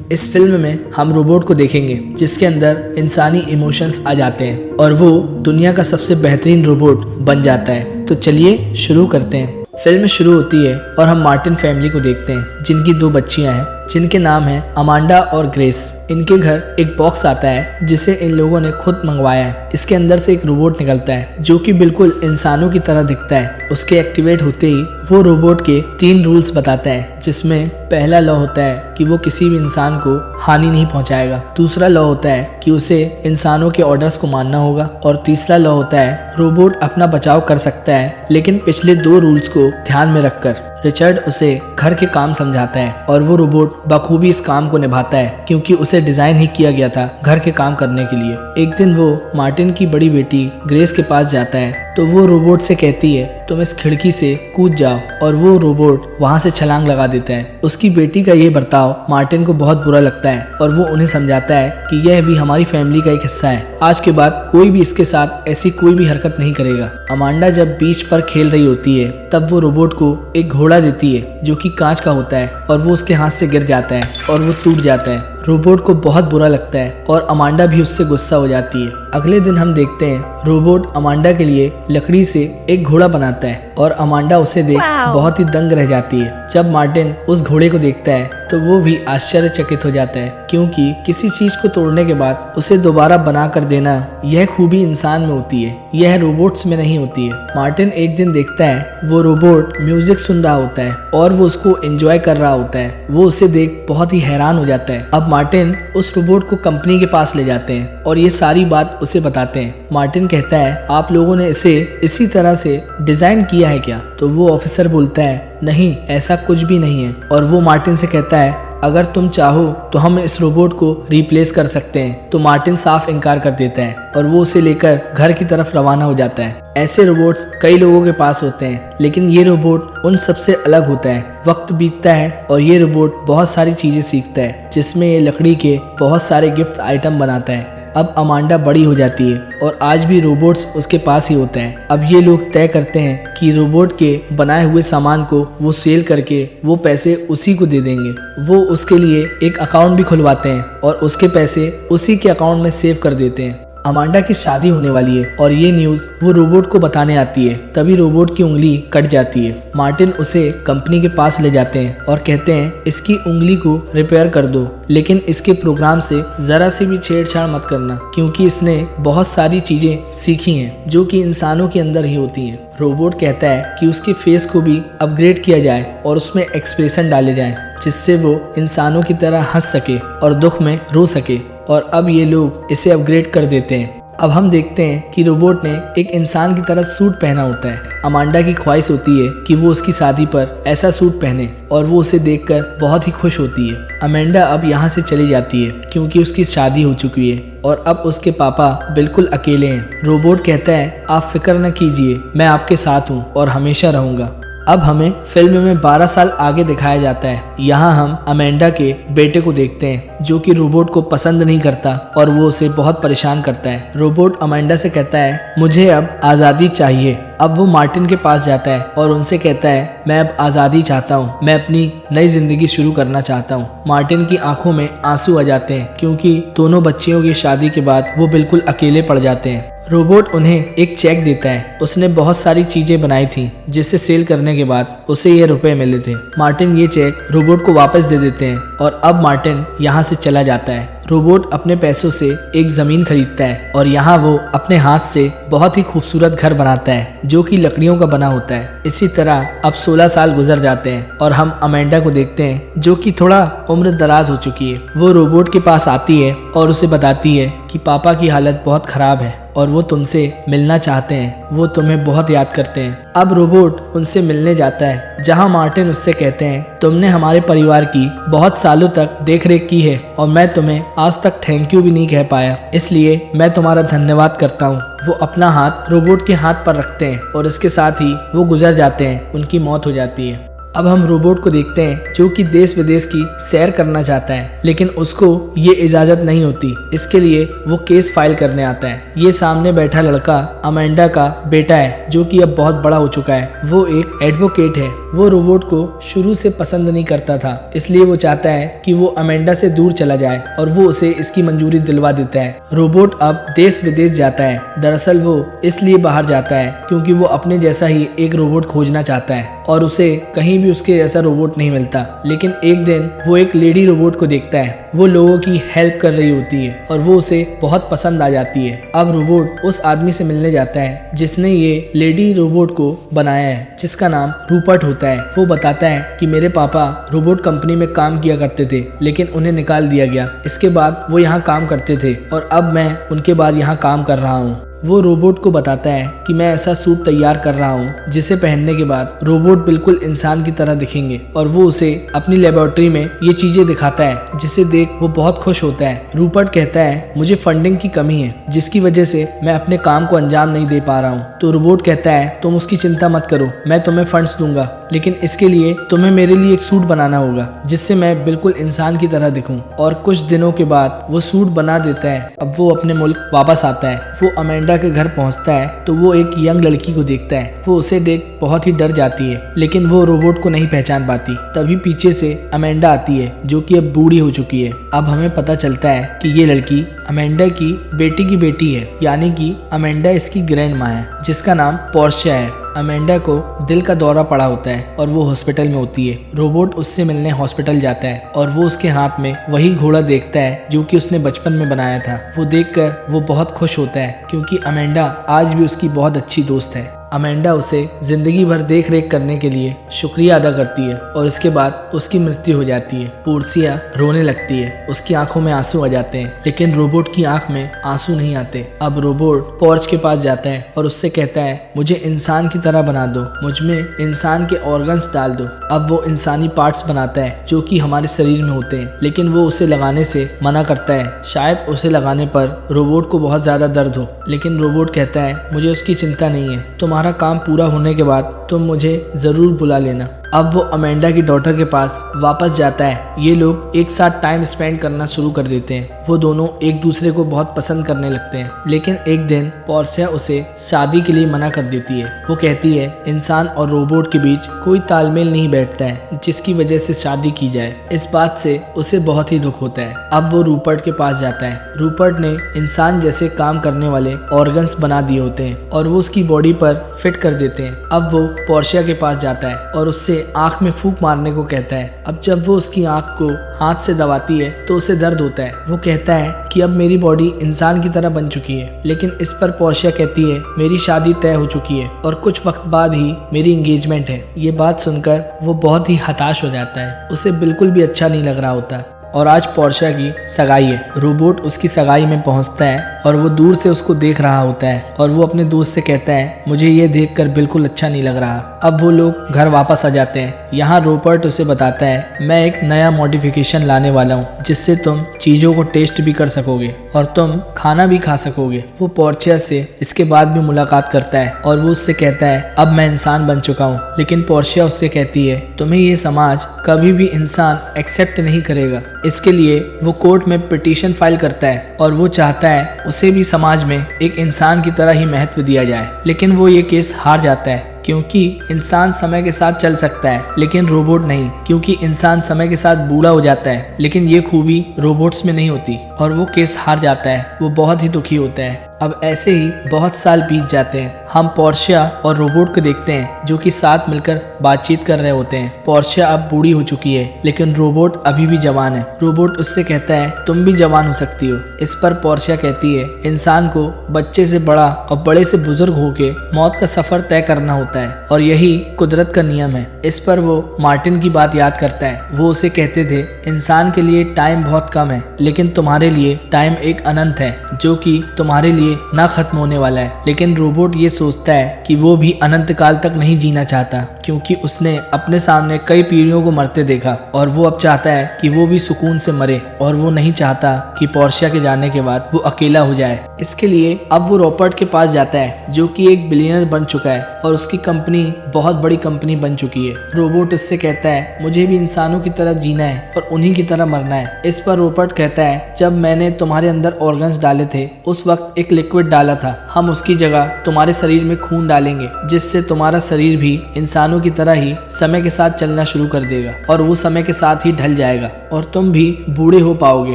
इस फिल्म में हम रोबोट को देखेंगे जिसके अंदर इंसानी इमोशंस आ जाते हैं और वो दुनिया का सबसे बेहतरीन रोबोट बन जाता है। तो चलिए शुरू करते हैं। फिल्म शुरू होती है और हम मार्टिन फैमिली को देखते हैं जिनकी दो बच्चियां हैं जिनके नाम हैं अमांडा और ग्रेस। इनके घर एक बॉक्स आता है जिसे इन लोगों ने खुद मंगवाया है। इसके अंदर से एक रोबोट निकलता है जो कि बिल्कुल इंसानों की तरह दिखता है। उसके एक्टिवेट होते ही वो रोबोट के 3 रूल्स बताता है, जिसमें पहला लॉ होता है कि वो किसी भी इंसान को हानि नहीं पहुंचाएगा। दूसरा लॉ होता है कि उसे इंसानों के ऑर्डर्स को मानना होगा और तीसरा लॉ होता है रोबोट अपना बचाव कर सकता है, लेकिन पिछले 2 रूल्स को ध्यान में रखकर। रिचर्ड उसे घर के काम समझाता है और वो रोबोट बखूबी इस काम को निभाता है क्योंकि उसे डिजाइन ही किया गया था घर के काम करने के लिए। एक दिन वो मार्टिन की बड़ी बेटी ग्रेस के पास जाता है तो वो रोबोट से कहती है तुम इस खिड़की से कूद जाओ, और वो रोबोट वहां से छलांग लगा देता है। उसकी बेटी का ये बर्ताव मार्टिन को बहुत बुरा लगता है और वो उन्हें समझाता है कि यह भी हमारी फैमिली का एक हिस्सा है। आज के बाद कोई भी इसके साथ ऐसी कोई भी हरकत नहीं करेगा। अमांडा जब बीच पर खेल रही होती है तब वो रोबोट को एक घोड़ा देती है जो कि कांच का होता है और वो उसके हाथ से गिर जाता है और वो टूट जाता है। रोबोट को बहुत बुरा लगता है और अमांडा भी उससे गुस्सा हो जाती है। अगले दिन हम देखते हैं रोबोट अमांडा के लिए लकड़ी से एक घोड़ा बनाता है और अमांडा उसे देख बहुत ही दंग रह जाती है। जब मार्टिन उस घोड़े को देखता है तो वो भी आश्चर्यचकित हो जाता है क्योंकि किसी चीज को तोड़ने के बाद उसे दोबारा बना कर देना, यह खूबी इंसान में होती है, यह रोबोट्स में नहीं होती है। मार्टिन एक दिन देखता है वो रोबोट म्यूजिक सुन रहा होता है और वो उसको एंजॉय कर रहा होता है। वो उसे देख बहुत ही हैरान हो जाता है। अब मार्टिन उस रोबोट को कंपनी के पास ले जाते हैं और ये सारी बात उसे बताते हैं। मार्टिन कहता है आप लोगों ने इसे इसी तरह से डिजाइन किया है क्या? तो वो ऑफिसर बोलता है नहीं, ऐसा कुछ भी नहीं है। और वो मार्टिन से कहता है अगर तुम चाहो तो हम इस रोबोट को रिप्लेस कर सकते हैं। तो मार्टिन साफ इनकार कर देता है और वो उसे लेकर घर की तरफ रवाना हो जाता है। ऐसे रोबोट्स कई लोगों के पास होते हैं लेकिन ये रोबोट उन सबसे अलग होता है। वक्त बीतता है और ये रोबोट बहुत सारी चीजें सीखता है जिसमें ये लकड़ी के बहुत सारे गिफ्ट आइटम बनाता है। अब अमांडा बड़ी हो जाती है और आज भी रोबोट्स उसके पास ही होते हैं। अब ये लोग तय करते हैं कि रोबोट के बनाए हुए सामान को वो सेल करके वो पैसे उसी को दे देंगे। वो उसके लिए एक अकाउंट भी खुलवाते हैं और उसके पैसे उसी के अकाउंट में सेव कर देते हैं। अमांडा की शादी होने वाली है और ये न्यूज़ वो रोबोट को बताने आती है। तभी रोबोट की उंगली कट जाती है। मार्टिन उसे कंपनी के पास ले जाते हैं और कहते हैं इसकी उंगली को रिपेयर कर दो, लेकिन इसके प्रोग्राम से जरा सी भी छेड़छाड़ मत करना क्योंकि इसने बहुत सारी चीजें सीखी हैं जो कि इंसानों के अंदर ही होती हैं। रोबोट कहता है कि उसके फेस को भी अपग्रेड किया जाए और उसमें एक्सप्रेशन डाले जाएं जिससे वो इंसानों की तरह हंस सके और दुख में रो सके। और अब ये लोग इसे अपग्रेड कर देते हैं। अब हम देखते हैं कि रोबोट ने एक इंसान की तरह सूट पहना होता है। अमांडा की ख्वाहिश होती है कि वो उसकी शादी पर ऐसा सूट पहने और वो उसे देखकर बहुत ही खुश होती है। अमांडा अब यहाँ से चली जाती है क्योंकि उसकी शादी हो चुकी है और अब उसके पापा बिल्कुल अकेले हैं। रोबोट कहता है आप फिक्र न कीजिए, मैं आपके साथ हूँ और हमेशा रहूँगा। अब हमें फिल्म में 12 साल आगे दिखाया जाता है। यहाँ हम अमांडा के बेटे को देखते हैं जो कि रोबोट को पसंद नहीं करता और वो उसे बहुत परेशान करता है। रोबोट अमांडा से कहता है मुझे अब आज़ादी चाहिए। अब वो मार्टिन के पास जाता है और उनसे कहता है मैं अब आज़ादी चाहता हूँ, मैं अपनी नई जिंदगी शुरू करना चाहता हूँ। मार्टिन की आंखों में आंसू आ जाते हैं क्योंकि दोनों बच्चियों की शादी के बाद वो बिल्कुल अकेले पड़ जाते हैं। रोबोट उन्हें एक चेक देता है। उसने बहुत सारी चीजें बनाई थी जिससे सेल करने के बाद उसे ये रुपए मिले थे। मार्टिन ये चेक रोबोट को वापस दे देते हैं और अब मार्टिन यहाँ से चला जाता है। रोबोट अपने पैसों से एक जमीन खरीदता है और यहाँ वो अपने हाथ से बहुत ही खूबसूरत घर बनाता है जो कि लकड़ियों का बना होता है। इसी तरह अब 16 साल गुजर जाते हैं और हम अमांडा को देखते हैं जो कि थोड़ा उम्र दराज हो चुकी है। वो रोबोट के पास आती है और उसे बताती है कि पापा की हालत बहुत खराब है और वो तुमसे मिलना चाहते हैं, वो तुम्हें बहुत याद करते हैं। अब रोबोट उनसे मिलने जाता है जहां मार्टिन उससे कहते हैं तुमने हमारे परिवार की बहुत सालों तक देखरेख की है और मैं तुम्हें आज तक थैंक यू भी नहीं कह पाया, इसलिए मैं तुम्हारा धन्यवाद करता हूँ। वो अपना हाथ रोबोट के हाथ पर रखते हैं और इसके साथ ही वो गुजर जाते हैं, उनकी मौत हो जाती है। अब हम रोबोट को देखते हैं जो कि देश विदेश की सैर करना चाहता है, लेकिन उसको ये इजाजत नहीं होती। इसके लिए वो केस फाइल करने आता है। ये सामने बैठा लड़का अमेंडा का बेटा है जो कि अब बहुत बड़ा हो चुका है। वो एक एडवोकेट है। वो रोबोट को शुरू से पसंद नहीं करता था, इसलिए वो चाहता है कि वो अमेंडा से दूर चला जाए और वो उसे इसकी मंजूरी दिलवा देता है। रोबोट अब देश विदेश जाता है। दरअसल वो इसलिए बाहर जाता है क्योंकि वो अपने जैसा ही एक रोबोट खोजना चाहता है और उसे कहीं भी उसके जैसा रोबोट नहीं मिलता। लेकिन एक दिन वो एक लेडी रोबोट को देखता है। वो लोगों की हेल्प कर रही होती है और वो उसे बहुत पसंद आ जाती है। अब रोबोट उस आदमी से मिलने जाता है जिसने ये लेडी रोबोट को बनाया है, जिसका नाम रूपर्ट होता है। वो बताता है कि मेरे पापा रोबोट कंपनी में काम किया करते थे, लेकिन उन्हें निकाल दिया गया। इसके बाद वो यहाँ काम करते थे और अब मैं उनके बाद यहाँ काम कर रहा हूँ। वो रोबोट को बताता है कि मैं ऐसा सूट तैयार कर रहा हूँ जिसे पहनने के बाद रोबोट बिल्कुल इंसान की तरह दिखेंगे, और वो उसे अपनी लेबोरेटरी में ये चीजें दिखाता है जिसे देख वो बहुत खुश होता है। रूपर्ट कहता है मुझे फंडिंग की कमी है जिसकी वजह से मैं अपने काम को अंजाम नहीं दे पा रहा हूँ। तो रोबोट कहता है तुम उसकी चिंता मत करो, मैं तुम्हें फंड्स दूंगा, लेकिन इसके लिए तुम्हें मेरे लिए एक सूट बनाना होगा जिससे मैं बिल्कुल इंसान की तरह दिखूं। और कुछ दिनों के बाद वो सूट बना देता है। अब वो अपने मुल्क वापस आता है। वो अमेंडा के घर पहुंचता है तो वो एक यंग लड़की को देखता है। वो उसे देख बहुत ही डर जाती है, लेकिन वो रोबोट को नहीं पहचान पाती। तभी पीछे से अमेंडा आती है जो कि अब बूढ़ी हो चुकी है। अब हमें पता चलता है कि ये लड़की अमेंडा की बेटी है, यानी कि अमेंडा इसकी ग्रैंड माँ है जिसका नाम पोर्शिया है। अमेंडा को दिल का दौरा पड़ा होता है और वो हॉस्पिटल में होती है। रोबोट उससे मिलने हॉस्पिटल जाता है और वो उसके हाथ में वही घोड़ा देखता है जो कि उसने बचपन में बनाया था। वो देखकर वो बहुत खुश होता है क्योंकि अमेंडा आज भी उसकी बहुत अच्छी दोस्त है। अमेंडा उसे जिंदगी भर देख रेख करने के लिए शुक्रिया अदा करती है और इसके बाद उसकी मृत्यु हो जाती है। पोर्शिया रोने लगती है, उसकी आंखों में आंसू आ जाते हैं, लेकिन रोबोट की आंख में आंसू नहीं आते। अब रोबोट पोर्च के पास जाता है और उससे कहता है मुझे इंसान की तरह बना दो, मुझ में इंसान के ऑर्गन्स डाल दो। अब वो इंसानी पार्ट्स बनाता है जो कि हमारे शरीर में होते हैं, लेकिन वो उसे लगाने से मना करता है। शायद उसे लगाने पर रोबोट को बहुत ज्यादा दर्द हो, लेकिन रोबोट कहता है मुझे उसकी चिंता नहीं है, तुम्हारा काम पूरा होने के बाद तुम मुझे जरूर बुला लेना। अब वो अमेंडा की डॉटर के पास वापस जाता है। ये लोग एक साथ टाइम स्पेंड करना शुरू कर देते हैं। वो दोनों एक दूसरे को बहुत पसंद करने लगते हैं, लेकिन एक दिन पोर्शिया उसे शादी के लिए मना कर देती है। वो कहती है इंसान और रोबोट के बीच कोई तालमेल नहीं बैठता है जिसकी वजह से शादी की जाए। इस बात से उसे बहुत ही दुख होता है। अब वो रूपर्ट के पास जाता है। रूपर्ट ने इंसान जैसे काम करने वाले ऑर्गन्स बना दिए होते हैं और वो उसकी बॉडी पर फिट कर देते हैं। अब वो पोर्शिया के पास जाता है और उससे आंख में फूंक मारने को कहता है। अब जब वो उसकी आंख को हाथ से दबाती है तो उसे दर्द होता है। वो कहता है कि अब मेरी बॉडी इंसान की तरह बन चुकी है, लेकिन इस पर पोर्शिया कहती है मेरी शादी तय हो चुकी है और कुछ वक्त बाद ही मेरी एंगेजमेंट है। ये बात सुनकर वो बहुत ही हताश हो जाता है। उसे बिल्कुल भी अच्छा नहीं लग रहा होता। और आज पोर्शिया की सगाई है। रोबोट उसकी सगाई में पहुंचता है और वो दूर से उसको देख रहा होता है और वो अपने दोस्त से कहता है मुझे ये देखकर बिल्कुल अच्छा नहीं लग रहा। अब वो लोग घर वापस आ जाते हैं। यहाँ रोबोट उसे बताता है मैं एक नया मॉडिफिकेशन लाने वाला हूँ जिससे तुम चीज़ों को टेस्ट भी कर सकोगे और तुम खाना भी खा सकोगे। वो पोर्शिया से इसके बाद भी मुलाकात करता है और वो उससे कहता है अब मैं इंसान बन चुका हूँ, लेकिन पोर्शिया उससे कहती है तुम्हें ये समाज कभी भी इंसान एक्सेप्ट नहीं करेगा। इसके लिए वो कोर्ट में पिटीशन फाइल करता है और वो चाहता है उसे भी समाज में एक इंसान की तरह ही महत्व दिया जाए, लेकिन वो ये केस हार जाता है क्योंकि इंसान समय के साथ चल सकता है लेकिन रोबोट नहीं, क्योंकि इंसान समय के साथ बूढ़ा हो जाता है, लेकिन ये खूबी रोबोट्स में नहीं होती और वो केस हार जाता है। वो बहुत ही दुखी होता है। अब ऐसे ही बहुत साल बीत जाते हैं। हम पोर्शिया और रोबोट को देखते हैं जो कि साथ मिलकर बातचीत कर रहे होते हैं। पोर्शिया अब बूढ़ी हो चुकी है लेकिन रोबोट अभी भी जवान है। रोबोट उससे कहता है तुम भी जवान हो सकती हो। इस पर पोर्शिया कहती है इंसान को बच्चे से बड़ा और बड़े से बुजुर्ग होके मौत का सफर तय करना होता है और यही कुदरत का नियम है। इस पर वो मार्टिन की बात याद करता है। वो उसे कहते थे इंसान के लिए टाइम बहुत कम है, लेकिन तुम्हारे लिए टाइम एक अनंत है जो कि तुम्हारे लिए लिए ना खत्म होने वाला है, लेकिन रोबोट ये सोचता है कि वो भी अनंत काल तक नहीं जीना चाहता, क्योंकि उसने अपने सामने कई पीढ़ियों को मरते देखा और वो अब चाहता है कि वो भी सुकून से मरे, और वो नहीं चाहता कि पोर्शिया के जाने के बाद वो अकेला हो जाए। इसके लिए अब वो रॉबर्ट के पास जाता है, जो कि एक बिलियनर बन चुका है और उसकी कंपनी बहुत बड़ी कंपनी बन चुकी है। रोबोट उससे कहता है मुझे भी इंसानों की तरह जीना है और उन्हीं की तरह मरना है। इस पर रॉबर्ट कहता है जब मैंने तुम्हारे अंदर ऑर्गन्स डाले थे उस वक्त एक लिक्विड डाला था, हम उसकी जगह तुम्हारे शरीर में खून डालेंगे, जिससे तुम्हारा शरीर भी इंसानों की तरह ही समय के साथ चलना शुरू कर देगा और वो समय के साथ ही ढल जाएगा और तुम भी बूढ़े हो पाओगे।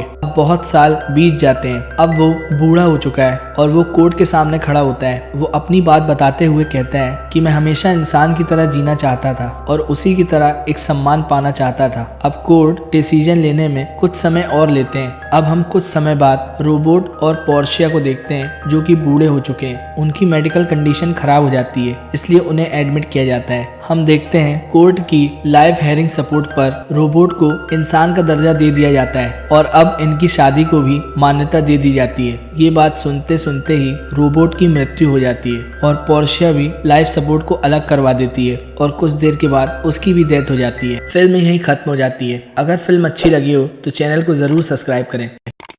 अब बहुत साल बीत जाते हैं, अब वो बूढ़ा हो चुका है और वो कोर्ट के सामने खड़ा होता है। वो अपनी बात बताते हुए कहता है कि मैं हमेशा इंसान की तरह जीना चाहता था और उसी की तरह एक सम्मान पाना चाहता था। अब कोर्ट डिसीजन लेने में कुछ समय और लेते हैं। अब हम कुछ समय बाद रोबोट और पोर्शिया को देखते हैं, जो कि बूढ़े हो चुके हैं। उनकी मेडिकल कंडीशन खराब हो जाती है, इसलिए उन्हें एडमिट किया जाता है। हम देखते हैं कोर्ट की लाइव हेयरिंग सपोर्ट पर रोबोट को इंसान का दर्जा दे दिया जाता है और अब इनकी शादी को भी मान्यता दे दी जाती है। ये बात सुनते सुनते ही रोबोट की मृत्यु हो जाती है और पोर्शिया भी लाइफ सपोर्ट को अलग करवा देती है और कुछ देर के बाद उसकी भी डेथ हो जाती है। फिल्म यहीं खत्म हो जाती है। अगर फिल्म अच्छी लगी हो तो चैनल को जरूर सब्सक्राइब करें।